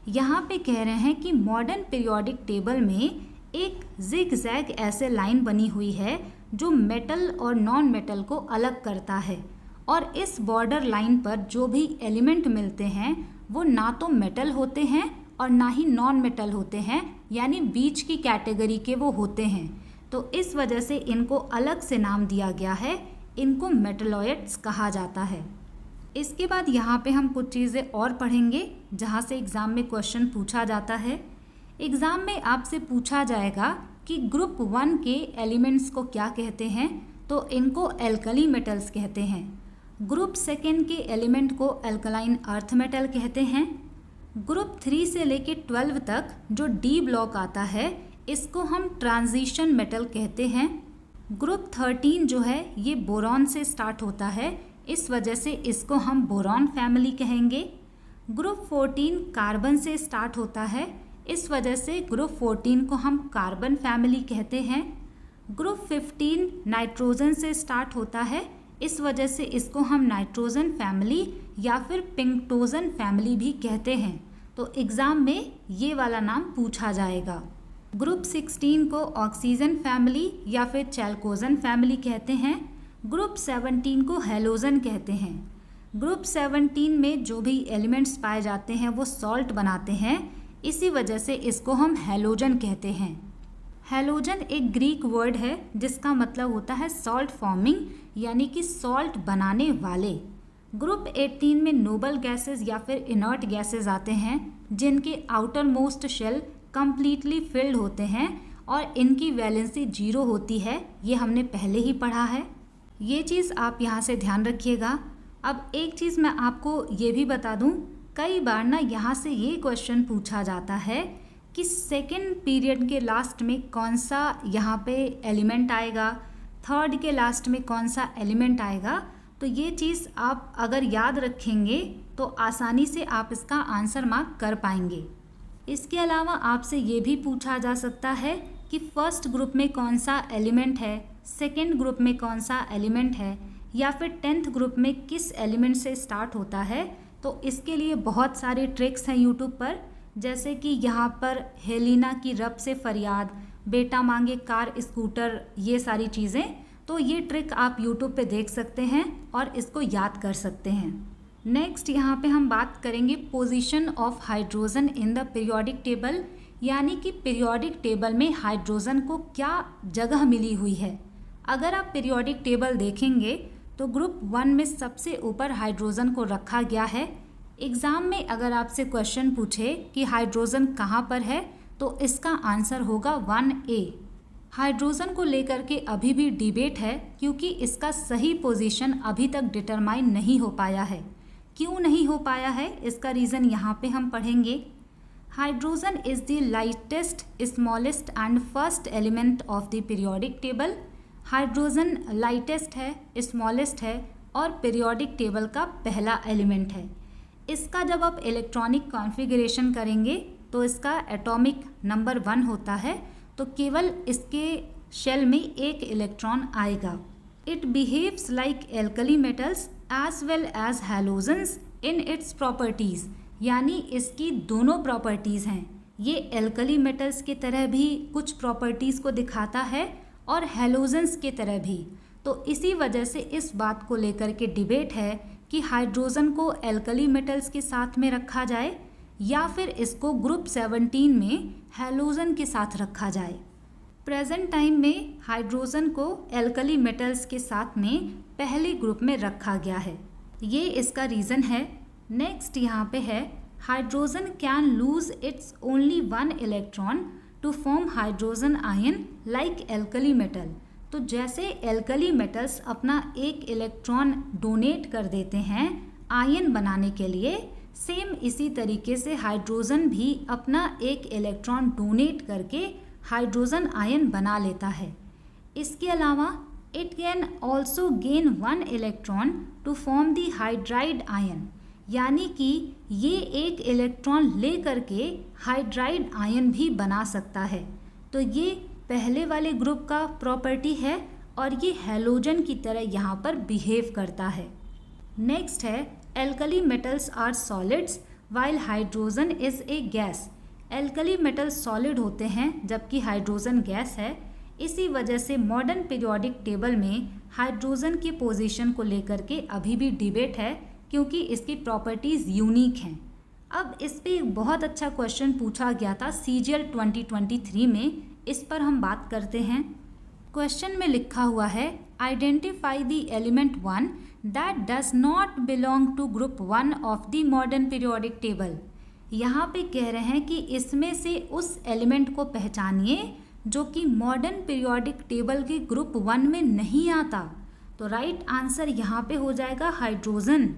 यहाँ पे कह रहे हैं कि मॉडर्न पीरियोडिक टेबल में एक जिग-जैग ऐसे लाइन बनी हुई है जो मेटल और नॉन मेटल को अलग करता है और इस बॉर्डर लाइन पर जो भी एलिमेंट मिलते हैं वो ना तो मेटल होते हैं और ना ही नॉन मेटल होते हैं, यानी बीच की कैटेगरी के वो होते हैं। तो इस वजह से इनको अलग से नाम दिया गया है, इनको मेटलॉयड्स कहा जाता है। इसके बाद यहाँ पे हम कुछ चीज़ें और पढ़ेंगे जहाँ से एग्ज़ाम में क्वेश्चन पूछा जाता है। एग्ज़ाम में आपसे पूछा जाएगा कि ग्रुप 1 के एलिमेंट्स को क्या कहते हैं, तो इनको एल्कली मेटल्स कहते हैं। ग्रुप 2 के एलिमेंट को एल्कलाइन अर्थ मेटल कहते हैं। ग्रुप 3 से लेके 12 तक जो डी ब्लॉक आता है इसको हम ट्रांजिशन मेटल कहते हैं। ग्रुप 13 जो है ये बोरॉन से स्टार्ट होता है, इस वजह से इसको हम बोरॉन फैमिली कहेंगे। ग्रुप 14 कार्बन से स्टार्ट होता है, इस वजह से ग्रुप 14 को हम कार्बन फैमिली कहते हैं। ग्रुप 15 नाइट्रोजन से स्टार्ट होता है, इस वजह से इसको हम नाइट्रोजन फैमिली या फिर पिंक्टोजन फैमिली भी कहते हैं। तो एग्ज़ाम में ये वाला नाम पूछा जाएगा। ग्रुप 16 को ऑक्सीजन फैमिली या फिर चैल्कोजन फैमिली कहते हैं। ग्रुप 17 को हेलोजन कहते हैं। ग्रुप 17 में जो भी एलिमेंट्स पाए जाते हैं वो सॉल्ट बनाते हैं, इसी वजह से इसको हम हेलोजन कहते हैं। हेलोजन एक ग्रीक वर्ड है जिसका मतलब होता है सॉल्ट फॉर्मिंग, यानी कि सॉल्ट बनाने वाले। ग्रुप 18 में नोबल गैसेस या फिर इनर्ट गैसेस आते हैं जिनके outer most shell completely filled होते हैं और इनकी वैलेंसी 0 होती है, ये हमने पहले ही पढ़ा है। ये चीज़ आप यहाँ से ध्यान रखिएगा। अब एक चीज़ मैं आपको ये भी बता दूँ, कई बार ना यहाँ से ये क्वेश्चन पूछा जाता है कि सेकेंड पीरियड के लास्ट में कौन सा यहाँ पे एलिमेंट आएगा, थर्ड के लास्ट में कौन सा एलिमेंट आएगा। तो ये चीज़ आप अगर याद रखेंगे तो आसानी से आप इसका आंसर मार्क कर पाएंगे। इसके अलावा आपसे ये भी पूछा जा सकता है कि फर्स्ट ग्रुप में कौन सा एलिमेंट है, सेकेंड ग्रुप में कौन सा एलिमेंट है, या फिर 10th ग्रुप में किस एलिमेंट से स्टार्ट होता है। तो इसके लिए बहुत सारे ट्रिक्स हैं यूट्यूब पर, जैसे कि यहाँ पर हेलिना की रब से फरियाद, बेटा मांगे कार स्कूटर, ये सारी चीज़ें। तो ये ट्रिक आप यूट्यूब पे देख सकते हैं और इसको याद कर सकते हैं। नेक्स्ट यहाँ पे हम बात करेंगे position of hydrogen in the periodic table, यानी कि पीरियोडिक टेबल में हाइड्रोजन को क्या जगह मिली हुई है। अगर आप पीरियोडिक टेबल देखेंगे तो ग्रुप 1 में सबसे ऊपर हाइड्रोजन को रखा गया है। एग्ज़ाम में अगर आपसे क्वेश्चन पूछे कि हाइड्रोजन कहाँ पर है तो इसका आंसर होगा 1A। हाइड्रोजन को लेकर के अभी भी डिबेट है क्योंकि इसका सही पोजीशन अभी तक डिटरमाइन नहीं हो पाया है। क्यों नहीं हो पाया है, इसका रीज़न यहाँ पे हम पढ़ेंगे। Hydrogen is the lightest, smallest and first element of the periodic table. Hydrogen lightest है, स्मॉलेस्ट है और पीरियोडिक टेबल का पहला एलिमेंट है। इसका जब आप इलेक्ट्रॉनिक कॉन्फ़िगरेशन करेंगे तो इसका एटॉमिक नंबर 1 होता है, तो केवल इसके शेल में एक इलेक्ट्रॉन आएगा। It behaves like alkali metals as well as halogens in its properties, यानी इसकी दोनों प्रॉपर्टीज़ हैं। ये एल्कली मेटल्स की तरह भी कुछ प्रॉपर्टीज़ को दिखाता है और हैलोजेंस की तरह भी। तो इसी वजह से इस बात को लेकर के डिबेट है कि हाइड्रोजन को एल्कली मेटल्स के साथ में रखा जाए या फिर इसको ग्रुप 17 में हैलोजन के साथ रखा जाए। प्रेजेंट टाइम में हाइड्रोजन को एल्कली मेटल्स के साथ में पहले ग्रुप में रखा गया है, ये इसका रीज़न है। नेक्स्ट यहाँ पे है hydrogen can lose its only one electron to form hydrogen ion like alkali metal. तो जैसे एल्कली मेटल्स अपना एक इलेक्ट्रॉन डोनेट कर देते हैं आयन बनाने के लिए, सेम इसी तरीके से हाइड्रोजन भी अपना एक इलेक्ट्रॉन डोनेट करके हाइड्रोजन आयन बना लेता है। इसके अलावा it can also gain one electron to form the hydride ion, यानी कि ये एक इलेक्ट्रॉन ले करके हाइड्राइड आयन भी बना सकता है। तो ये पहले वाले ग्रुप का प्रॉपर्टी है और ये हैलोजन की तरह यहाँ पर बिहेव करता है। नेक्स्ट है alkali metals are solids while hydrogen is a gas. Alkali metals solid होते हैं जबकि हाइड्रोजन गैस है। इसी वजह से मॉडर्न पीरियोडिक टेबल में हाइड्रोजन की पोजीशन को लेकर के अभी भी डिबेट है, क्योंकि इसकी प्रॉपर्टीज़ यूनिक हैं। अब इस पे एक बहुत अच्छा क्वेश्चन पूछा गया था CGL 2023 में, इस पर हम बात करते हैं। क्वेश्चन में लिखा हुआ है identify the element 1 that does not belong to group 1 of the modern periodic table. यहाँ पे कह रहे हैं कि इसमें से उस एलिमेंट को पहचानिए जो कि मॉडर्न पीरियोडिक टेबल के ग्रुप 1 में नहीं आता। तो राइट आंसर यहाँ पे हो जाएगा हाइड्रोजन।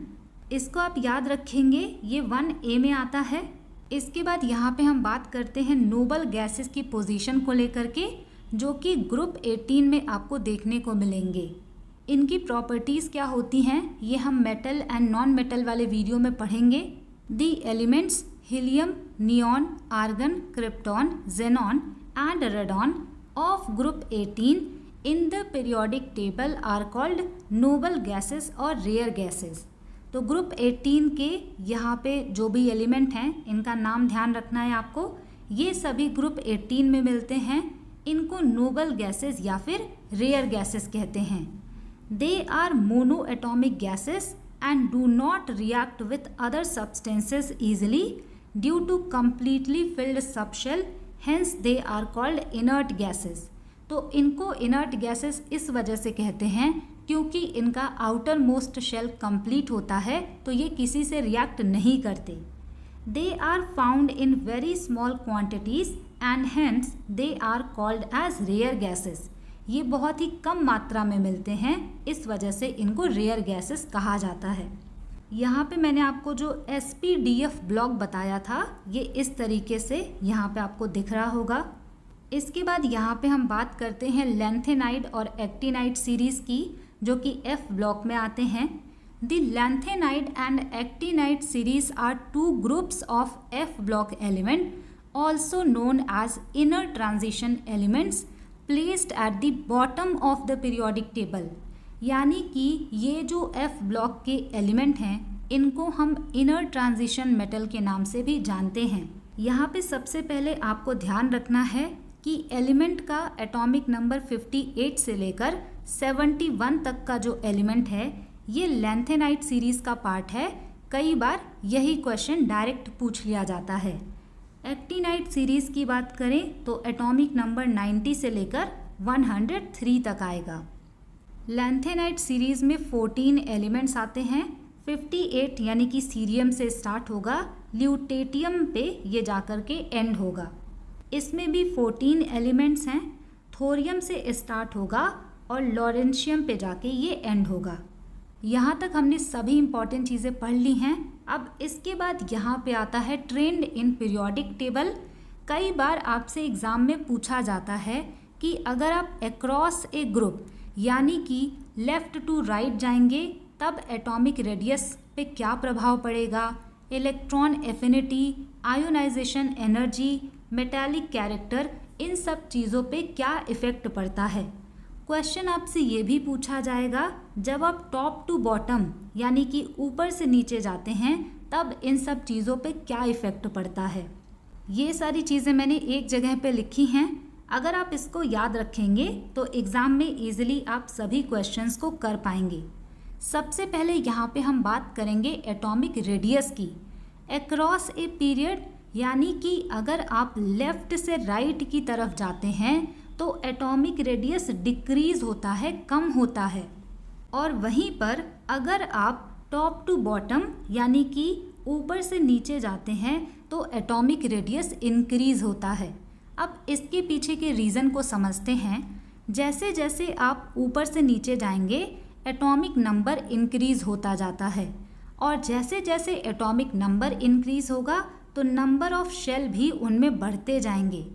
इसको आप याद रखेंगे, ये 1A में आता है। इसके बाद यहाँ पे हम बात करते हैं नोबल गैसेस की पोजीशन को लेकर के, जो कि ग्रुप 18 में आपको देखने को मिलेंगे। इनकी प्रॉपर्टीज़ क्या होती हैं ये हम मेटल एंड नॉन मेटल वाले वीडियो में पढ़ेंगे। The elements helium, neon, argon, krypton, xenon and radon of group 18 in the periodic table are called noble gases और रेयर गैसेस। तो ग्रुप 18 के यहाँ पे जो भी एलिमेंट हैं इनका नाम ध्यान रखना है आपको। ये सभी ग्रुप 18 में मिलते हैं। इनको नोबल गैसेस या फिर रेयर गैसेस कहते हैं। They are mono atomic gases and do not react with other substances easily due to completely filled subshell, hence they are called inert gases. तो इनको इनर्ट गैसेस इस वजह से कहते हैं क्योंकि इनका आउटर मोस्ट शेल कंप्लीट होता है, तो ये किसी से रिएक्ट नहीं करते। They are found in very small quantities and hence they are called as rare gases. ये बहुत ही कम मात्रा में मिलते हैं, इस वजह से इनको रेयर गैसेस कहा जाता है। यहाँ पे मैंने आपको जो SPDF ब्लॉक बताया था ये इस तरीके से यहाँ पे आपको दिख रहा होगा। इसके बाद यहाँ पे हम बात करते हैं लैंथेनाइड और एक्टिनाइड सीरीज़ की, जो कि F ब्लॉक में आते हैं। The lanthanide and actinide series are two groups of F block element also known as inner transition elements placed at the bottom of the periodic table. यानी कि ये जो F ब्लॉक के एलिमेंट हैं इनको हम इनर ट्रांजिशन मेटल के नाम से भी जानते हैं। यहाँ पे सबसे पहले आपको ध्यान रखना है कि एलिमेंट का एटॉमिक नंबर 58 से लेकर 71 तक का जो एलिमेंट है ये लैंथेनाइड सीरीज़ का पार्ट है। कई बार यही क्वेश्चन डायरेक्ट पूछ लिया जाता है। एक्टिनाइड सीरीज़ की बात करें तो एटॉमिक नंबर 90 से लेकर 103 तक आएगा। लैंथेनाइड सीरीज़ में 14 एलिमेंट्स आते हैं। 58 यानी कि सीरियम से स्टार्ट होगा, ल्यूटेटियम पे ये जाकर के एंड होगा। इसमें भी 14 एलिमेंट्स हैं। थोरियम से स्टार्ट होगा और लॉरेंशियम पे जाके ये एंड होगा। यहाँ तक हमने सभी इंपॉर्टेंट चीज़ें पढ़ ली हैं। अब इसके बाद यहाँ पे आता है ट्रेंड इन पीरियोडिक टेबल। कई बार आपसे एग्ज़ाम में पूछा जाता है कि अगर आप अक्रॉस ए ग्रुप यानी कि लेफ़्ट टू राइट जाएंगे तब एटॉमिक रेडियस पे क्या प्रभाव पड़ेगा, electron affinity, ionization energy, metallic character, इन सब चीज़ों पे क्या इफ़ेक्ट पड़ता है। क्वेश्चन आपसे ये भी पूछा जाएगा, जब आप टॉप टू बॉटम यानी कि ऊपर से नीचे जाते हैं तब इन सब चीज़ों पे क्या इफ़ेक्ट पड़ता है। ये सारी चीज़ें मैंने एक जगह पे लिखी हैं। अगर आप इसको याद रखेंगे तो एग्ज़ाम में इजीली आप सभी क्वेश्चंस को कर पाएंगे। सबसे पहले यहाँ पे हम बात करेंगे एटॉमिक रेडियस की। अक्रॉस ए पीरियड यानी कि अगर आप लेफ़्ट से राइट की तरफ जाते हैं तो एटॉमिक रेडियस डिक्रीज़ होता है, कम होता है। और वहीं पर अगर आप टॉप टू बॉटम यानी कि ऊपर से नीचे जाते हैं तो एटॉमिक रेडियस इंक्रीज़ होता है। अब इसके पीछे के रीज़न को समझते हैं। जैसे जैसे आप ऊपर से नीचे जाएंगे एटॉमिक नंबर इंक्रीज़ होता जाता है, और जैसे जैसे एटॉमिक नंबर इंक्रीज़ होगा तो नंबर ऑफ शेल भी उनमें बढ़ते जाएंगे।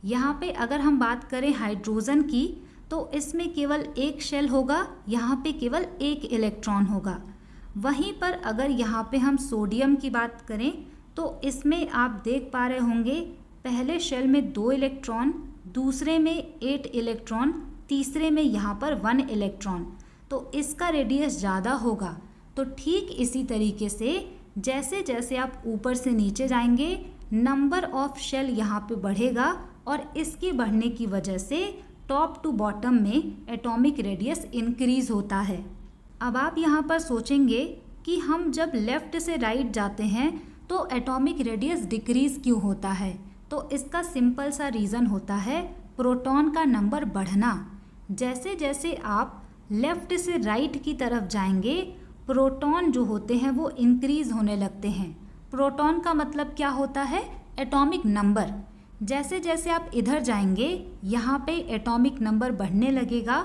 यहाँ पे अगर हम बात करें हाइड्रोजन की तो इसमें केवल एक शेल होगा, यहाँ पे केवल एक इलेक्ट्रॉन होगा। वहीं पर अगर यहाँ पे हम सोडियम की बात करें तो इसमें आप देख पा रहे होंगे पहले शेल में 2 इलेक्ट्रॉन, दूसरे में 8 इलेक्ट्रॉन, तीसरे में यहाँ पर 1 इलेक्ट्रॉन, तो इसका रेडियस ज़्यादा होगा। तो ठीक इसी तरीके से जैसे जैसे आप ऊपर से नीचे जाएंगे नंबर ऑफ शेल यहाँ पे बढ़ेगा, और इसके बढ़ने की वजह से टॉप टू बॉटम में एटॉमिक रेडियस इंक्रीज़ होता है। अब आप यहाँ पर सोचेंगे कि हम जब लेफ़्ट से राइट जाते हैं तो एटॉमिक रेडियस डिक्रीज़ क्यों होता है। तो इसका सिंपल सा रीज़न होता है प्रोटॉन का नंबर बढ़ना। जैसे जैसे आप लेफ़्ट से राइट की तरफ जाएंगे प्रोटॉन जो होते हैं वो इंक्रीज़ होने लगते हैं। प्रोटॉन का मतलब क्या होता है, एटॉमिक नंबर। जैसे जैसे आप इधर जाएंगे यहाँ पे एटॉमिक नंबर बढ़ने लगेगा।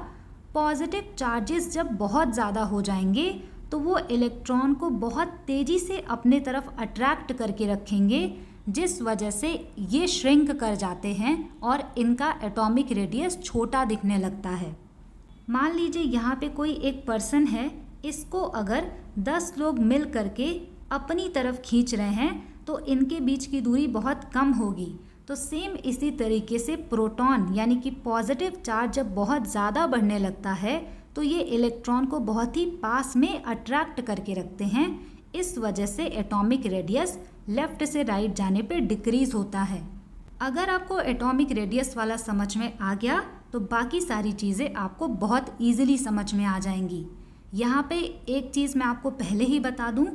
पॉजिटिव चार्जेस जब बहुत ज़्यादा हो जाएंगे तो वो इलेक्ट्रॉन को बहुत तेज़ी से अपने तरफ अट्रैक्ट करके रखेंगे, जिस वजह से ये श्रिंक कर जाते हैं और इनका एटॉमिक रेडियस छोटा दिखने लगता है। मान लीजिए यहाँ पे कोई एक पर्सन है, इसको अगर 10 लोग मिल करके अपनी तरफ खींच रहे हैं तो इनके बीच की दूरी बहुत कम होगी। तो सेम इसी तरीके से प्रोटॉन यानी कि पॉजिटिव चार्ज जब बहुत ज़्यादा बढ़ने लगता है तो ये इलेक्ट्रॉन को बहुत ही पास में अट्रैक्ट करके रखते हैं। इस वजह से एटॉमिक रेडियस लेफ़्ट से राइट जाने पे डिक्रीज़ होता है। अगर आपको एटॉमिक रेडियस वाला समझ में आ गया तो बाकी सारी चीज़ें आपको बहुत ईजिली समझ में आ जाएंगी। यहाँ पे एक चीज़ मैं आपको पहले ही बता दूँ,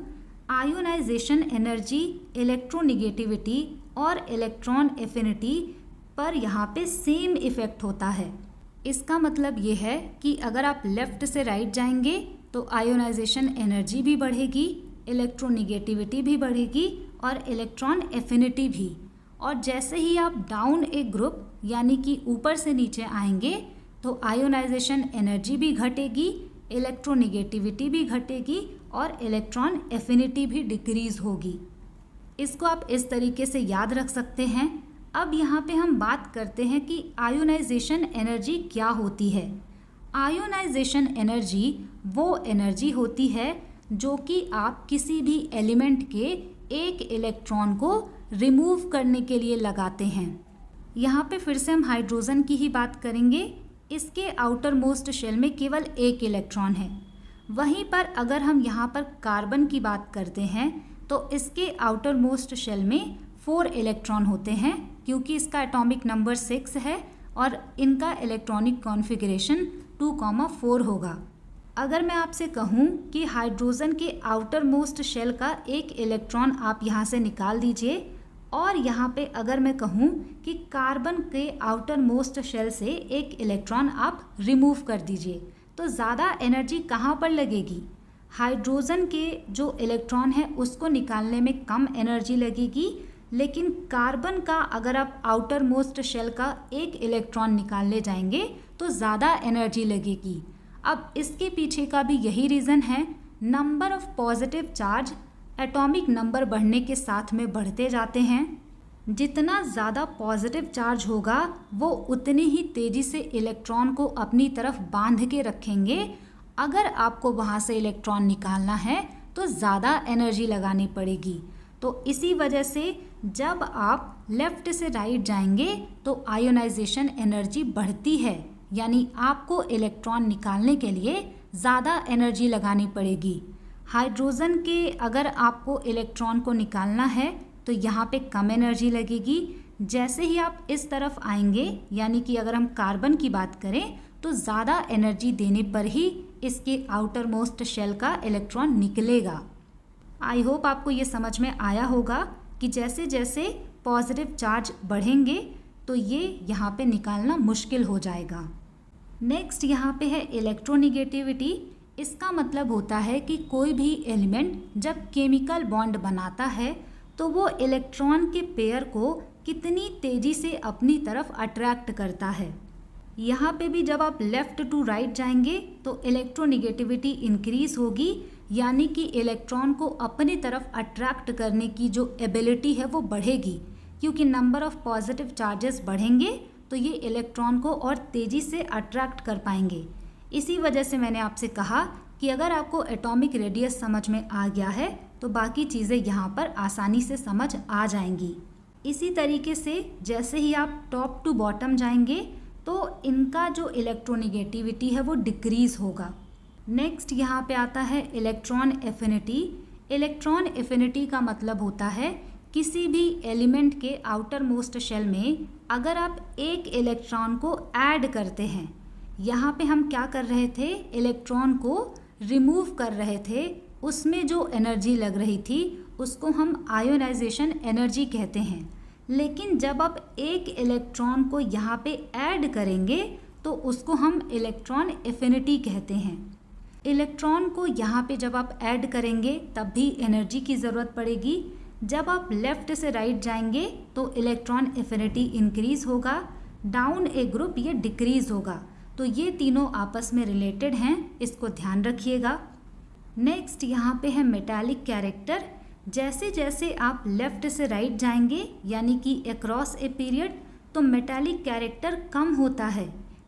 आयोनाइजेशन एनर्जी, इलेक्ट्रोनिगेटिविटी और इलेक्ट्रॉन एफिनिटी पर यहाँ पे सेम इफ़ेक्ट होता है। इसका मतलब ये है कि अगर आप लेफ़्ट से राइट जाएंगे तो आयोनाइजेशन एनर्जी भी बढ़ेगी, इलेक्ट्रोनिगेटिविटी भी बढ़ेगी और इलेक्ट्रॉन एफिनिटी भी। और जैसे ही आप डाउन ए ग्रुप यानी कि ऊपर से नीचे आएंगे तो आयोनाइजेशन एनर्जी भी घटेगी, इलेक्ट्रोनिगेटिविटी भी घटेगी और इलेक्ट्रॉन एफिनिटी भी डिक्रीज़ होगी। इसको आप इस तरीके से याद रख सकते हैं। अब यहाँ पे हम बात करते हैं कि आयोनाइजेशन एनर्जी क्या होती है। आयोनाइजेशन एनर्जी वो एनर्जी होती है जो कि आप किसी भी एलिमेंट के एक इलेक्ट्रॉन को रिमूव करने के लिए लगाते हैं। यहाँ पे फिर से हम हाइड्रोजन की ही बात करेंगे। इसके आउटर मोस्ट शेल में केवल एक इलेक्ट्रॉन है। वहीं पर अगर हम यहाँ पर कार्बन की बात करते हैं तो इसके आउटर मोस्ट शेल में 4 इलेक्ट्रॉन होते हैं, क्योंकि इसका एटॉमिक नंबर 6 है और इनका इलेक्ट्रॉनिक कॉन्फ़िगरेशन 2,4 होगा। अगर मैं आपसे कहूँ कि हाइड्रोजन के आउटर मोस्ट शेल का एक इलेक्ट्रॉन आप यहाँ से निकाल दीजिए, और यहाँ पे अगर मैं कहूँ कि कार्बन के आउटर मोस्ट शेल से एक इलेक्ट्रॉन आप रिमूव कर दीजिए, तो ज़्यादा एनर्जी कहाँ पर लगेगी। हाइड्रोजन के जो इलेक्ट्रॉन है उसको निकालने में कम एनर्जी लगेगी, लेकिन कार्बन का अगर आप आउटर मोस्ट शेल का एक इलेक्ट्रॉन निकालने जाएंगे तो ज़्यादा एनर्जी लगेगी। अब इसके पीछे का भी यही रीज़न है, number of positive charge atomic number बढ़ने के साथ में बढ़ते जाते हैं। जितना ज़्यादा पॉजिटिव चार्ज होगा वो उतनी ही तेज़ी से इलेक्ट्रॉन को अपनी तरफ बांध के रखेंगे। अगर आपको वहाँ से इलेक्ट्रॉन निकालना है तो ज़्यादा एनर्जी लगानी पड़ेगी। तो इसी वजह से जब आप लेफ़्ट से राइट जाएंगे तो आयोनाइजेशन एनर्जी बढ़ती है, यानी आपको इलेक्ट्रॉन निकालने के लिए ज़्यादा एनर्जी लगानी पड़ेगी। हाइड्रोजन के अगर आपको इलेक्ट्रॉन को निकालना है तो यहाँ पे कम एनर्जी लगेगी। जैसे ही आप इस तरफ आएंगे, यानी कि अगर हम कार्बन की बात करें तो ज़्यादा एनर्जी देने पर ही इसके आउटर मोस्ट शेल का इलेक्ट्रॉन निकलेगा। आई होप आपको ये समझ में आया होगा कि जैसे जैसे पॉजिटिव चार्ज बढ़ेंगे तो ये यहाँ पे निकालना मुश्किल हो जाएगा। नेक्स्ट यहाँ पे है इलेक्ट्रोनिगेटिविटी। इसका मतलब होता है कि कोई भी एलिमेंट जब केमिकल बॉन्ड बनाता है तो वो इलेक्ट्रॉन के पेयर को कितनी तेज़ी से अपनी तरफ अट्रैक्ट करता है। यहाँ पे भी जब आप लेफ़्ट टू राइट जाएंगे तो इलेक्ट्रोनिगेटिविटी इंक्रीज़ होगी, यानी कि इलेक्ट्रॉन को अपनी तरफ अट्रैक्ट करने की जो एबिलिटी है वो बढ़ेगी, क्योंकि नंबर ऑफ पॉजिटिव चार्जेस बढ़ेंगे तो ये इलेक्ट्रॉन को और तेज़ी से अट्रैक्ट कर पाएंगे। इसी वजह से मैंने आपसे कहा कि अगर आपको एटॉमिक रेडियस समझ में आ गया है तो बाकी चीज़ें यहाँ पर आसानी से समझ आ जाएंगी। इसी तरीके से जैसे ही आप टॉप टू बॉटम जाएंगे तो इनका जो इलेक्ट्रोनिगेटिविटी है वो डिक्रीज़ होगा। नेक्स्ट यहाँ पे आता है इलेक्ट्रॉन एफिनिटी। इलेक्ट्रॉन एफिनिटी का मतलब होता है किसी भी एलिमेंट के आउटर मोस्ट शेल में अगर आप एक इलेक्ट्रॉन को ऐड करते हैं, यहाँ पे हम क्या कर रहे थे, इलेक्ट्रॉन को रिमूव कर रहे थे, उसमें जो एनर्जी लग रही थी उसको हम आयोनाइजेशन एनर्जी कहते हैं। लेकिन जब आप एक इलेक्ट्रॉन को यहाँ पे ऐड करेंगे तो उसको हम इलेक्ट्रॉन एफिनिटी कहते हैं। इलेक्ट्रॉन को यहाँ पे जब आप ऐड करेंगे तब भी एनर्जी की ज़रूरत पड़ेगी। जब आप लेफ़्ट से राइट जाएंगे तो इलेक्ट्रॉन एफिनिटी इंक्रीज़ होगा, डाउन ए ग्रुप ये डिक्रीज़ होगा। तो ये तीनों आपस में रिलेटेड हैं, इसको ध्यान रखिएगा। नेक्स्ट यहाँ पे है मेटालिक कैरेक्टर। जैसे जैसे आप लेफ़्ट से राइट जाएंगे, यानी कि अक्रॉस ए पीरियड, तो मेटालिक कैरेक्टर कम होता है,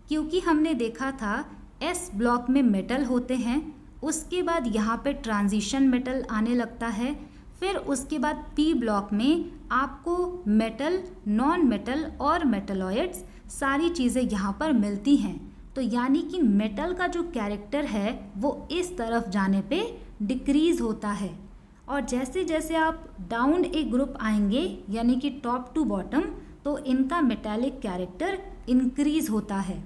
क्योंकि हमने देखा था एस ब्लॉक में मेटल होते हैं, उसके बाद यहाँ पे ट्रांजिशन मेटल आने लगता है, फिर उसके बाद पी ब्लॉक में आपको मेटल, नॉन मेटल और मेटलॉइड्स सारी चीज़ें यहाँ पर मिलती हैं। तो यानी कि मेटल का जो कैरेक्टर है वो इस तरफ जाने पे डिक्रीज़ होता है। और जैसे जैसे आप डाउन ए ग्रुप आएंगे, यानी कि टॉप टू बॉटम, तो इनका मेटालिक कैरेक्टर इंक्रीज़ होता है।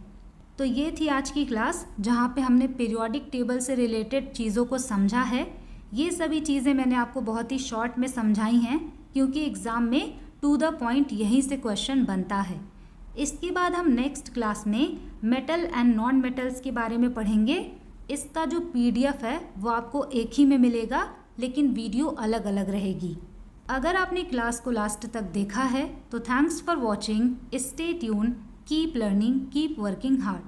तो ये थी आज की क्लास, जहाँ पे हमने पीरियोडिक टेबल से रिलेटेड चीज़ों को समझा है। ये सभी चीज़ें मैंने आपको बहुत ही शॉर्ट में समझाई हैं, क्योंकि एग्ज़ाम में टू द पॉइंट यहीं से क्वेश्चन बनता है। इसके बाद हम नेक्स्ट क्लास में मेटल एंड नॉन मेटल्स के बारे में पढ़ेंगे। इसका जो PDF है वो आपको एक ही में मिलेगा, लेकिन वीडियो अलग अलग रहेगी। अगर आपने क्लास को लास्ट तक देखा है तो thanks for watching. Stay tune, keep learning, keep working hard.